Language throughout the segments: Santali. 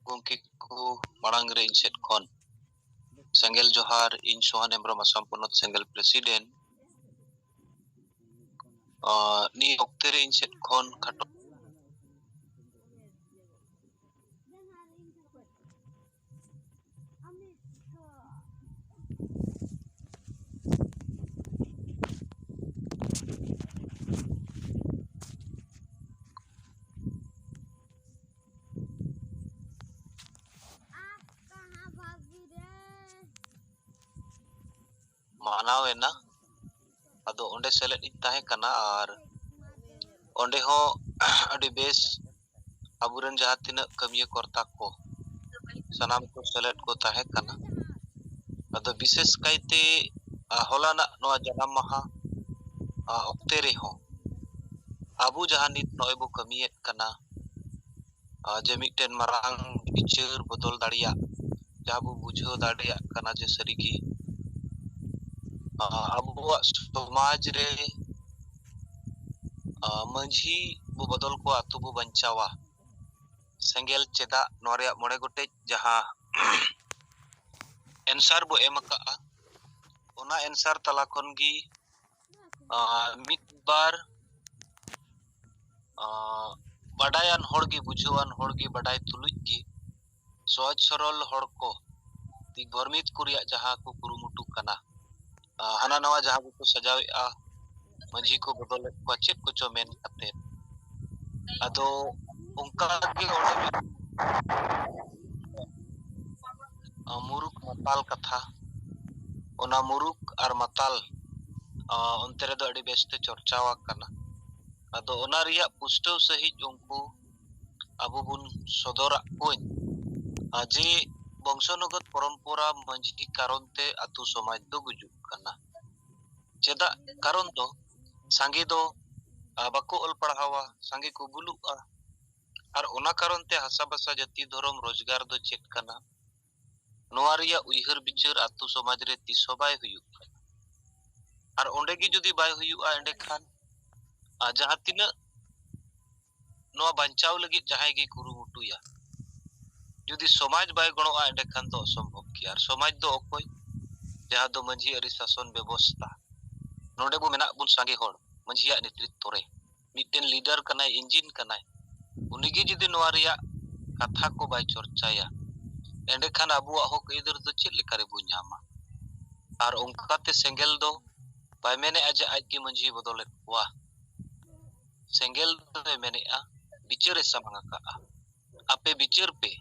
गोंके को मांग रे इनसेट खन सेंगेल जोहार इन सोहान एमब्रम आसाम पनत सेंगेल प्रेसिडेंट नि ऑक्टे रे इनसेट खन खाटो मानावेना अदो ओंडे सेलेद इन ताहे कना और ओंडे हो अडी बेस अबुरन जहाँ तिना कमिया करता को सनाम को सेलेद को ताहे कना अदो विशेष काइते होलाना नोआ जनाम महा ऑक्टे रे हो अबु जहाँ नित नोए बो कमियत कना जे मिटन मरांग बिचार बदल दाड़िया जहाँ बो बुझाव दाड़िया कना जे सरीगी अबुआ समाज रे मंझी बो बदल को आतु बो बंचावा सेंगेल चेदा नोरिया मोड़े गोटे जहाँ एंसर बो एम का ओना एंसर तला खन गी मित बार बडायान होड़गी बुझावान होड़गी बडाय तुलुज गी सहज सरल होड़ को दिग्भरमित कुरिया जहाँ को कुरुमुटु कना हाना नवा जहाँ को सजावेआ मंझी को बदल को चेक को चो मेन कते अदो उनका के मुरुक मताल कथा ओना मुरुक और मताल उनते रे दो अडी बेस्ते चर्चावा कना अदो ओना रिया पुष्टव सही उनको अबु बुन सदरा कोइन जे वंशनुगत परंपरा मंझी कारण ते अतु समाज दो गुजुक कना चेदा कारण दो सांगे दो बाको अल पढ़ावा सांगे को बुलुआ और ओना कारण ते हसा बसा जाति धर्म रोजगार दो चेक कना नोआ रिया उइहर बिचार अतु समाज रे तिसो बाय हुयुक और ओंडे गी जुदी बाय हुयुआ एंडे खान जहाँ तिना नोआ बंचाव लगी जहाँ गी कुरुमुटुया जुदी समाज बाय गणोआ एंडे खान तो असंभव की और समाज दो ओकोय जहाँ दो मंझी अरि शासन व्यवस्था नोडे बो मेना बुन सांगे होड़ मंझिया नेतृत्व रे मिटेन लीडर कनाय इंजिन कनाय उनिगी जुदी नोआ रिया कथा को बाय चर्चाया एंडे खान अबुआ हक इधर दो चेक लेकारे बो न्यामा और उनकाते सेंगेल दो बाय मेने आज की मंझी बदले हुआ सेंगेल दो मेने बिचारे समांगा का आपे बिचार पे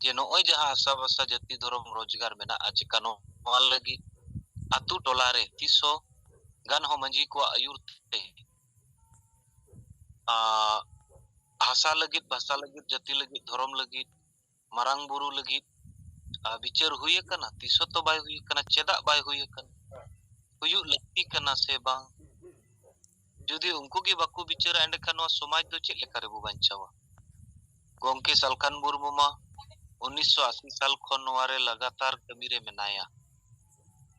जे नोय जहाँ हसा बसा जाति धर्म रोजगार मेना आज कानो माल लगी अतु टोला रे तिसो गान हो मंझी को आयुर ते हसा लगी भाषा लगी जाति लगी धर्म लगी मारांग बुरु लगी बिचार हुए कना तिसो तो बाय हुए कना चेदा बाय हुए कना हुयु लक्ति कना से बांग जुदी उनको की बाकु बिचार एंड खान समाज दो चेक लेका रे बो बंचावा गोंके सालखान मुर्मू मा 1980 साल खन नोआरे लगातार कमी रे मेनाया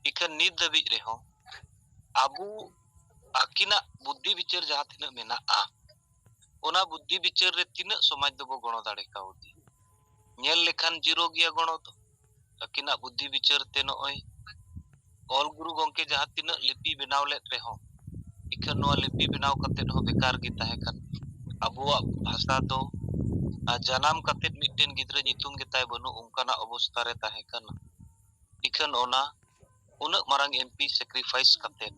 इखन नित दबी रे हो अबु आकिना बुद्धि विचार जहाँ तिना मेना ओना बुद्धि विचार रे तिना समाज दो बो गणो दाड़े काउदी नेल लेखान जीरो गिया गणो तो अकिना बुद्धि विचार ते नोय ऑल गुरु गोंके जहाँ तिना लिपि बनाव लेत रे हो इखन नोआ लिपि बनाव कते हो बेकार गी ताहे कन अबुआ भाषा दो जनाम कते मिटेन गिद्रा नितुम गे ताय बनु उनकाना अवस्था रे ताहे कन इखन ओना उन मारंग एमपी सैक्रिफाइस कते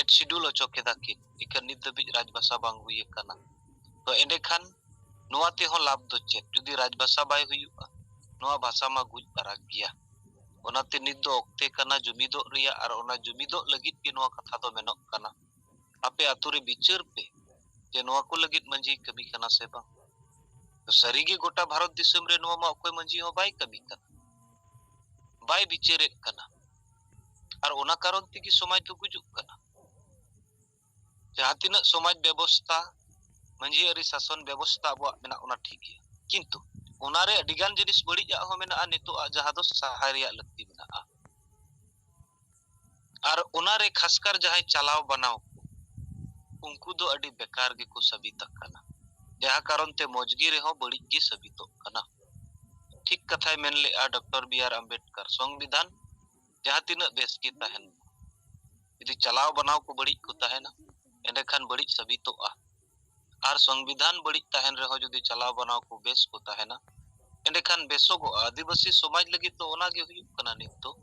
एट शेड्यूल ओचो केदा कि इखन नित दबि राजभाषा बांग हुई कना तो एंडे खान नोआ ते हो लाभ दो चेक जुदी राजभाषा बाय हुयुआ नोआ भाषा मा गुज पाराग गिया ओनाते नित दो ओक्ते कना जुमिदो रिया और ओना जुमिदो लगित के नोआ कथा दो मेनोक कना आपे आतुरे बिचार पे जे नोआ को लगित मंझी कमी कना से बा तो सरीगे गोटा भारत दिसम रे नोआ मा कोई मंझी हो बाय कमी कना बाय बिचारे कना और ओना कारण ते की समाज तो गुजुक कना जहाँ तिना समाज व्यवस्था मंझी अरि शासन व्यवस्था अबुआ मेना ओना ठीक गया किंतु ओनारे अडिगान जिनिस बड़िया हो मेना नितो जहाँ दो सहायरिया लगती मेना और ओनारे खासकर जहाँ चलाव बनाव उनको दो अडी बेकार गे को सबिता कना जहाँ कारण ते मौजगी रे हो बड़ी के सबितो कना कथाय मेन लेआ डॉक्टर बी.आर. अम्बेडकर संविधान जहाँ तिना बेस की तहन यदि चलाव बनाव को बड़ी को तहना एंडे खान बड़ी सबितोआ आर संविधान बड़ी तहन रहो जदि चलाव बनाव को बेस को तहना एंडे खान बेसोगो आदिवासी समाज लगी तो ओना गे हुयुग कना नित तो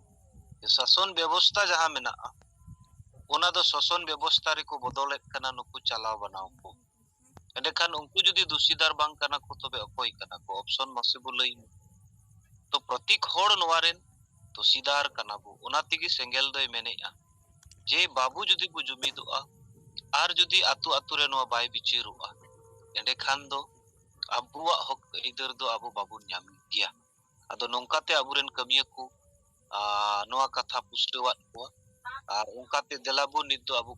शासन व्यवस्था जहाँ मेना ओना दो शासन व्यवस्था रे को बदलेत कना नुकु चलाव बनाव को एंडे खान उनको जदि दोषीदार बांग कना को तबे अकोय कना को ऑप्शन मासे बो लई तो प्रतीक होड़ नवारेन दोषीदार कना बो ओना तिगी सेंगेल दोय मेनेआ जे बाबू जदि बो जुमिदोआ आर जदि आतु आतु रे नवा बाय बिचिरुआ एंडे खान दो अबुआ हक इधर दो अबु बाबू न्याम गिया आदो नोंकाते अबुरेन कमिया को नवा कथा पुष्टवात को आर उनकाते देलाबो नित दो अबु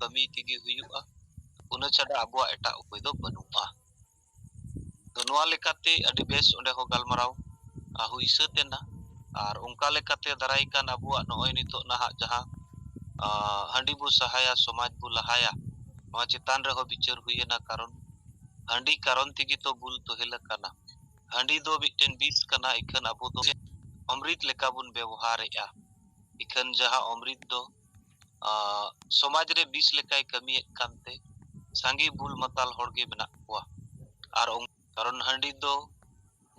कमी तिगी हुयुआ उना छाडा अबुआ एटा उपाय दो बनुआ तो नवा लेकाते अडी बेस ओंडे हो गालमाराव हुइसा तेना आर उनका लेकाते दाराय कान अबुआ नोय नितो नाहा जहां हांडी बु सहाया समाज बु लहाया नवा चितान रे हो बिचार हुइना कारण हांडी कारण तिगी तो बुल तो हेला काना हांडी दो बिटेन बीस काना इखन अबु दो अमृत लेका बुन व्यवहारेआ इखन जहां अमृत दो समाज रे बीस लेकाय कमी कानते सांगी बुल मताल होड़गे मेना कोआ आर कारण हांडी दो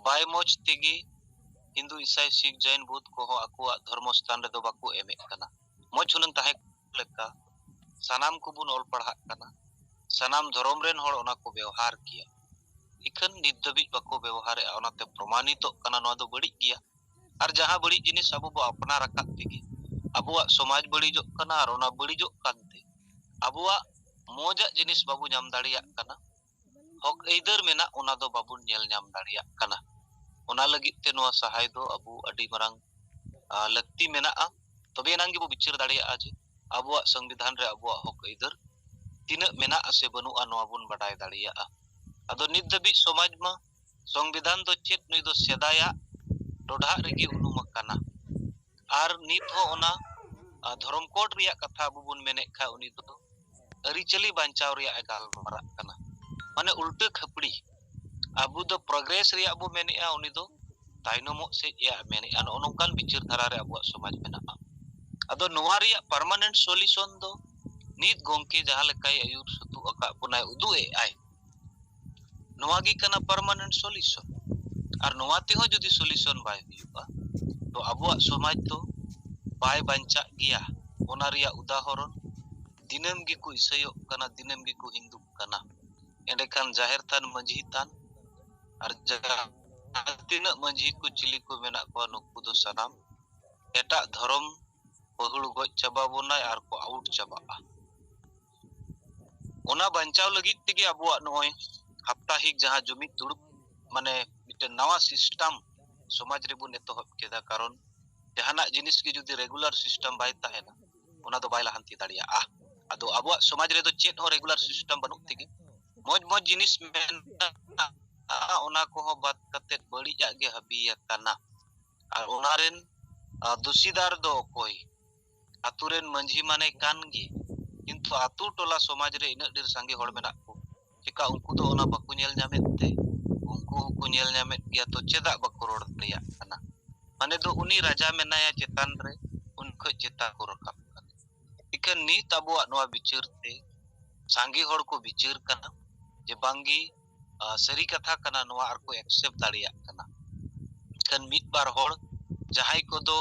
बाय मोच तिगी हिंदू ईसाई सिख जैन बुद्ध को हो अकुआ धर्म स्थान रे दो बाकू एमे काना मोच हुनन ताहे लेका सनाम को बुन ऑल पढ़ा काना सनाम धर्म रेन होड़ ओना को व्यवहार किया इखन नित दबी बाको व्यवहार ओनाते प्रमाणित काना नवा दो बड़ी किया और जहां बड़ी जिनिस अबो बो अपना रखा तिगी अबुआ समाज बड़ी जो काना और ओना बड़ी जो कानते अबुआ मोजा जिनिस बाबू नाम दाड़िया काना हक एदर मेना ओना दो बाबू नेल नाम दाड़िया काना ओना लगित ते नवा सहाय दो अबु अडी मरंग लक्ति मेना तबे नांगी बो बिचार दाड़िया जे अबुआ संविधान रे अबुआ हक एदर तिना मेना आसे बनुआ नवा बुन बडाय दाड़िया आदो नित दबी समाज मा संविधान दो चेत नुई दो सेदाया डोढा रेगी उनुम काना आर नित हो ओना धर्म कोड रिया कथा अबु बुन मेने खा उनी दो अरिचली बांचाव रिया गाल मारा काना माने उल्टे खपड़ी अबु दो प्रोग्रेस रिया अबु मेनेआ उनी दो ताइनमो से या मेनेआ नोनकान बिचार धारा रे अबुआ समाज मेना आदो नोवा रिया परमानेंट सॉल्यूशन दो नित गोंके जहां लेकाय आयुर सतु अका बुनाय उदु ए आय नोवागी कना परमानेंट सॉल्यूशन और नोवा ते हो जदि सॉल्यूशन बाय हुयुआ तो अबुआ समाज तो बाय बांचा गिया ओना रिया उदाहरण दिनम गी को इसयो कना दिनम गी को हिंदू कना एंडे खान जाहिर थान मंझी थान और जगह तिना मंझी को चिली को मेना को नुकु दो सनाम एटा धर्म पहुड़ गoj चाबा बोनाय आर को आउट चाबा ओना बांचाव लगित तिगे अबुआ नोय हप्ताहिक जहां जुमित दुड़ुब माने मिटे नवा सिस्टम समाज रे बुन एतहब केदा कारण जहाना जिनिस के जुदी रेगुलर सिस्टम बाय ताहेना ओना दो बायला हंती दाड़िया आदो अबुआ समाज रे दो चेत हो रेगुलर सिस्टम बनु तिगे मोज मोज जिनिस मेना ओना को हो बात कते बड़ीजा गे हबिया काना आर ओनारेन दोषीदार दो कोई आतुरेन मंझी माने कान गे किंतु आतु टोला समाज रे इना ढेर सांगे होड़ मेना को चिका उनको तो ओना बाकु नेल ᱧᱟᱢᱮᱫ ᱛᱮ उनको को नेल ᱧᱟᱢᱮᱫ गया तो चेदा बाकु रोड दरिया काना माने दो उनी राजा मेनाया चेतान रे उनको चेता को रखाब काना इकन नीत अबुआ नवा बिचार ते सांगे होड़ को बिचार काना जे बांगी सरी कथा काना नवा आर को एक्सेप्ट दाड़िया काना इकन मित बार होड़ जहाई को दो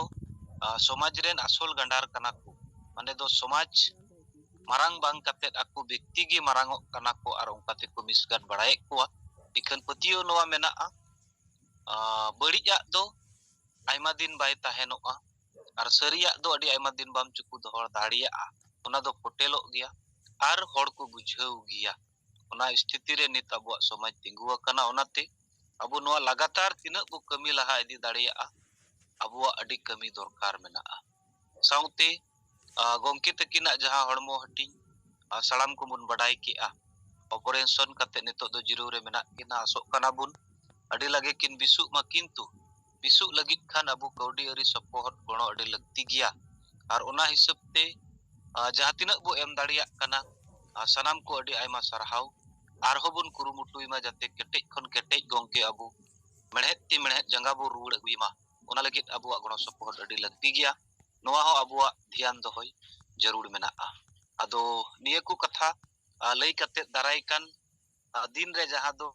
समाज रेन असोल गंडार काना को माने दो समाज मारांग बांग कते aku व्यक्ति गी मारांगो काना को आर उनकाते को मिसगान बड़ाए को इखन पतियो नवा मेना बड़िया दो आयमा दिन बाय ताहेनोआ आर सरिया दो अडी आयमा दिन बाम चुकु दोहर दाड़िया ओना दो पोटेलो गया आर होड़ को बुझाव गया ओना स्थिति रे नित अबुआ समाज तिंगुआ काना ओनाते अबु नवा लगातार तिना बु कमी लहा इदी दाड़िया अबुआ अडी कमी दरकार मेना साउते गोंके तकिना जहां हड़मो हटी सलाम को बुन बडाई किया ऑपरेशन कते नितो दो जिरो रे मेना किना आसोक काना बुन अडी लगे किन बिसु मा किंतु बिसु लगित खान अबु कौडी अरी सपोहट गणो अडी लगती गया और ओना हिसाब ते जहां तिना बु एम दाड़िया काना सनाम को अडी आयमा सरहाव आर हो बुन कुरुमुटुई मा जाते केटेज खन केटेज गोंके अबु मेड़हेद ती मेड़हेद जंगा बो रुड़ अगुयमा ओना लगित अबुआ गणो सपोहट अडी लगती गया नोआ हो अबुआ ध्यान दोहय जरूर मेनाआ अदो निया को कथा लई कते दाराय कान दिन रे जहां दो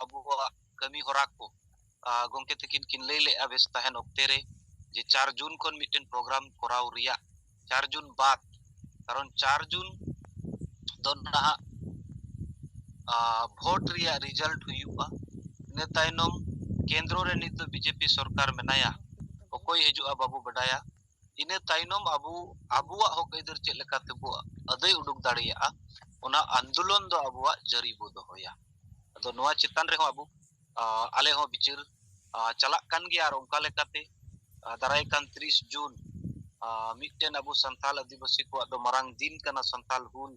अबुआ कमी होरा को गोंके तकिन किन लई ले अबेस तहन ओक्ते रे जे 4 जून कोन मिटेन प्रोग्राम कोराव रिया 4 जून बाद कारण 4 जून दो ना भोट रिया रिजल्ट हुयुआ ने ताइनम केंद्र रे नित बीजेपी सरकार मेनाया ओकोय हिजुआ बाबू बडाया इने ताइनम अबुआ हक इधर चेक लेका तेबो अदै उडुक दाड़िया ओना आंदोलन दो अबुआ जरी बो दोहया अदो नोआ चितान रे हो अबु आले हो बिचार चलाक कान गया और ओंका लेकाते दाराय कान 30 जून मिटेन अबु संथाल आदिवासी को दो मरांग दिन कना संथाल हुल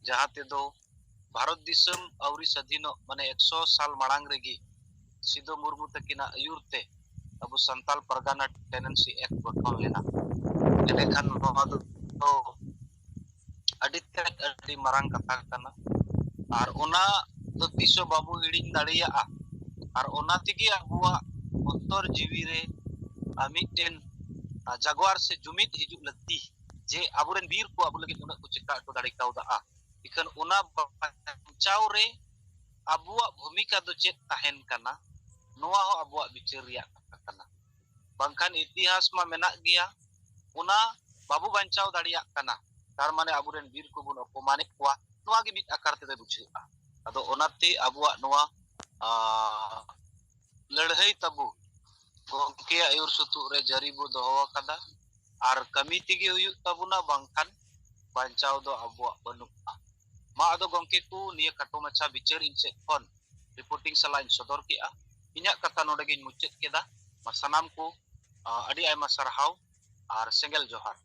जहां ते दो भारत दिसम अवरी स्वाधीन माने 100 साल मांग रेगी सिदो मुर्मू तकिना अयुरते अबु संताल परगाना टेनेंसी एक्ट गठन लेना एलेखान नोआ दो अडी मारांग कथा कना और ओना दो तिसो बाबू हिडिंग दाड़िया और ओना तिगी अबुआ अंतर जीवी रे मिटेन जागवार से जुमित हिजु लगती जे अबुरेन वीर को अबु लगे उना को चिका तो दाड़ी काउदा इखन ओना बचाव रे अबुआ भूमिका दो चेक ताहेन कना नोआ हो अबुआ बिचार रिया कना बंखान इतिहास मा मेना गया ओना बाबू बंचाव दाड़िया कना तार माने अबुरेन वीर को बुन अपमानित कोआ नोआ गे मिट आकार ते बुझा अदो ओनाते अबुआ नोआ लड़हई तबु गोंके आयुर सुतु रे जरी बो दोहो कदा आर कमी तिगे हुयु तबुना बंखान बंचाव दो अबुआ बनुआ मा अदो गोंके को निया कटो मचा बिचार इन से कोन रिपोर्टिंग सलाइन सदर किया इन्या कथा नोडे गिन मुचेत केदा मा सनाम को अडी आयमा सरहाव आर सेंगल जोहार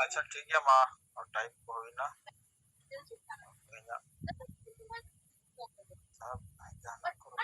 अच्छा ठीक है माँ, और टाइम को हुई ना भैया साहब ध्यान करो।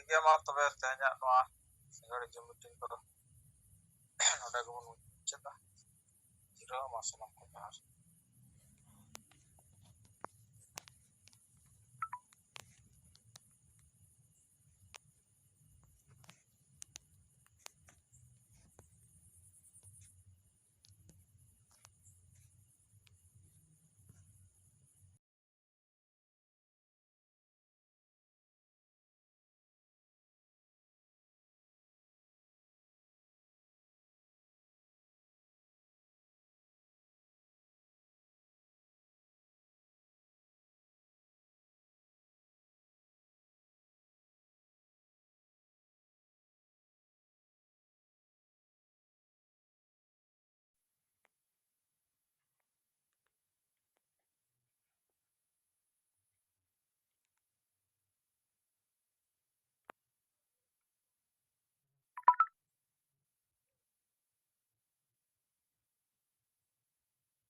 gaya मा तबे तेहnya noa singgah jam meeting ko noda ko mun cheta jiro ma salam ko